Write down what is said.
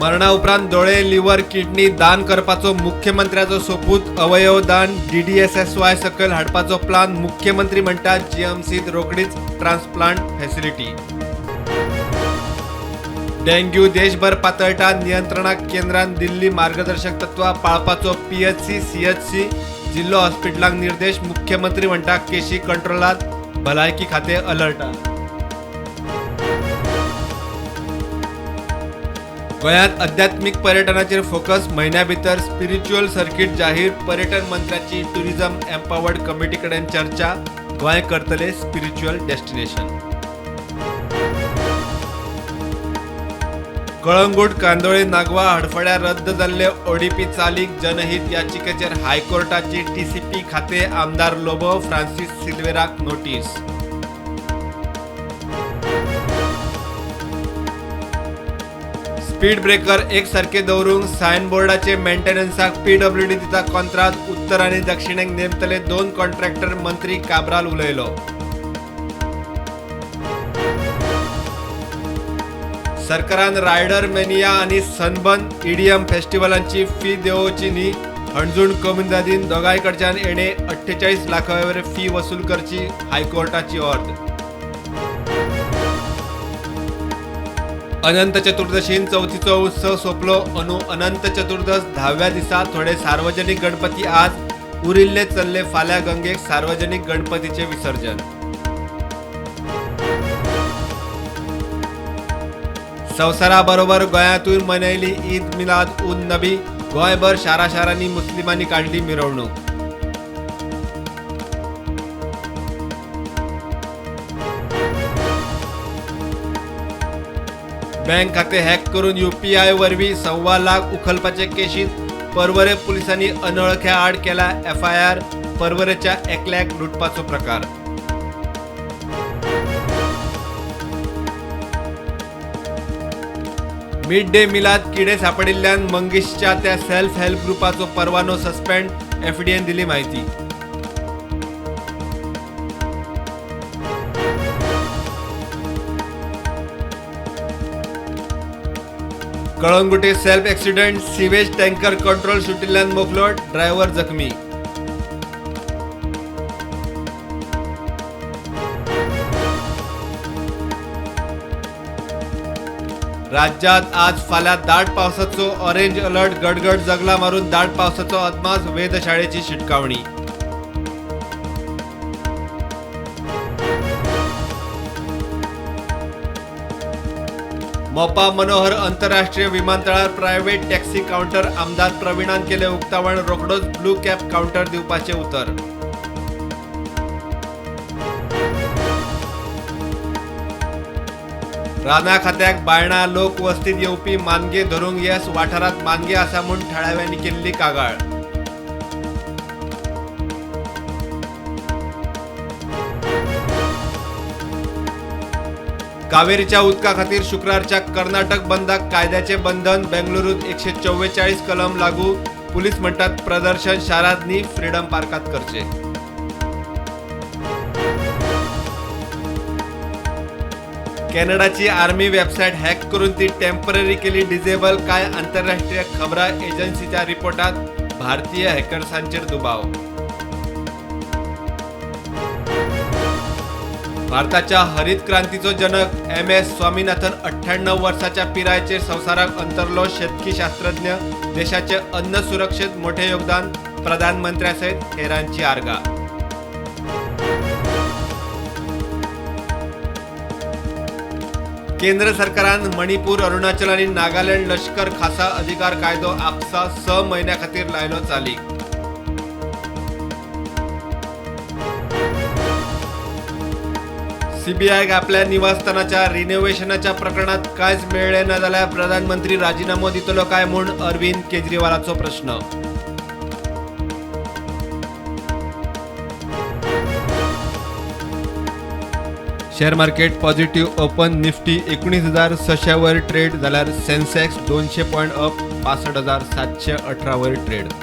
मरणा उपरांत डोळे लिव्हर किडनी दान करपाचो मुख्यमंत्र्याचो सोपूत अवयव दान DDSSY सकल हाडपाचो प्लान मुख्यमंत्री म्हणटा GMCत रोकडीच ट्रान्सप्लांट फॅसिलिटी. डेंग्यू देशभर पातळटा नियंत्रणाक केंद्रान दिल्ली मार्गदर्शक तत्वां पाळपाचो PHC CHC जिल्लो हॉस्पिटलांक निर्देश मुख्यमंत्री म्हणटा केशी कंट्रोलात भलायकी खाते अलर्टात. गोंयांत आध्यात्मिक पर्यटनाचेर फोकस म्हयन्या भितर स्पिरिच्युअल सर्कीट जाहीर पर्यटन मंत्र्याची टुरिझम एम्पावर्ड कमिटी कडेन चर्चा गोंय करतले स्पिरिच्युअल डेस्टिनेशन. कळंगूट कांदोळे नागवा हडफड्या रद्द जाल्ले ODP चालीक जनहित याचिकेचेर हायकोर्टाची TCP खाते आमदार लोबो फ्रांसीस सिल्वेराक नोटीस. स्पीड ब्रेकर एक सारखे दवरूंक सायन बोर्डाचे मेंटेनन्साक PWD दिता कॉन्त्रात. उत्तर आनी दक्षिणेक नेमतले 2 कॉन्ट्रॅक्टर मंत्री काब्राल उलयलो. सरकारान रायडर मेनिया आनी सनबर्न EDM फेस्टिवलांची फी देंवोवची न्ही. हणजूण कमुनिदादीन दोगांय कडच्यान एणे 48 लाखांवयर फी वसूल करची हायकोर्टाची ऑर्डर. अनंत चतुर्दशीन चवथीचो उत्सव सोंपलो. अनंत चतुर्दश 10व्या दिसा थोडे सार्वजनिक गणपती आज उरिल्ले चल्ले फाल्यां गंगेक सार्वजनिक गणपतीचे विसर्जन. संवसारा बरोबर गोंयांतूय मनयली ईद मिलाद उन नबी. गोंयभर शारांनी मुस्लिमांनी काढली मिरवणूक. बँक खाते हॅक करून UPI वरवीं 1.25 लाख उखलपाचे केशीत पर्वरे पुलिसांनी अनवळख्या आड केला FIR. पर्वरेच्या एकल्याक लुटपाचो प्रकार. मिड डे मिलाद किडे सापडिल्ल्यान मंगेशच्या त्या सेल्फ हेल्प ग्रुपाचो परवानो सस्पेंड. FDAन दिली माहिती. Calangute self accident sewage tanker control सुटिल्ल्यान मोकलो. ड्रायव्हर जखमी. राज्यात आज फाल्यां दाट पावसाचो ऑरेंज अलर्ट. गडगड जगला मारून दाट पावसाचो अदमास. वेधशाळेची शिटकावणी. मोपा मनोहर आंतरराष्ट्रीय विमानतळार प्रायव्हेट टॅक्सी काउंटर. आमदार प्रवीणान केले उक्तावण. रोखडोच ब्लू कॅप काउंटर दिवपाचे उतर. राना खात्याक बायणा लोक वस्तीत येवपी मानगे धरूंक येस. वाठारात मानगे आसा म्हूण थळाव्यांनी केल्ली कागाळ. कावेरीच्या उदका खातीर शुक्रारच्या कर्नाटक बंदाक कायद्याचे बंधन. बेंगलुरूत 144 कलम लागू. पुलीस म्हणटात प्रदर्शन शारांत न्ही फ्रीडम पार्कात करचे. कॅनडाची आर्मी वेबसायट हॅक करून ती टेम्पररी केली डिसेबल. काय आंतरराष्ट्रीय खबरां एजन्सीच्या रिपोर्टात भारतीय हॅकर्सांचेर दुबाव. भारताच्या हरित क्रांतीचो जनक MS स्वामीनाथन 98 वर्साच्या पिरायेचेर संवसाराक अंतरलो. शेतकी शास्त्रज्ञ. देशाचे अन्न सुरक्षेत मोठे योगदान. प्रधानमंत्र्या सयत हेरांची आर्गा. केंद्र सरकारान मणिपूर अरुणाचल आनी नागालँड लष्कर खासा अधिकार कायदो आपसा 6 म्हयन्या खातीर लायलो चालीक. CBI आपल्या निवासस्थानाच्या रिनोव्हेशनाच्या प्रकरणात कांयच मेळ्ळें ना जाल्यार प्रधानमंत्री राजीनामो दितलो काय म्हूण अरविंद केजरीवालाचो प्रश्न. Share market positive open. Nifty 19,600 वर ट्रेड जाल्यार सेन्सेक्स 200 पॉइंट अप 65,718 वर ट्रेड.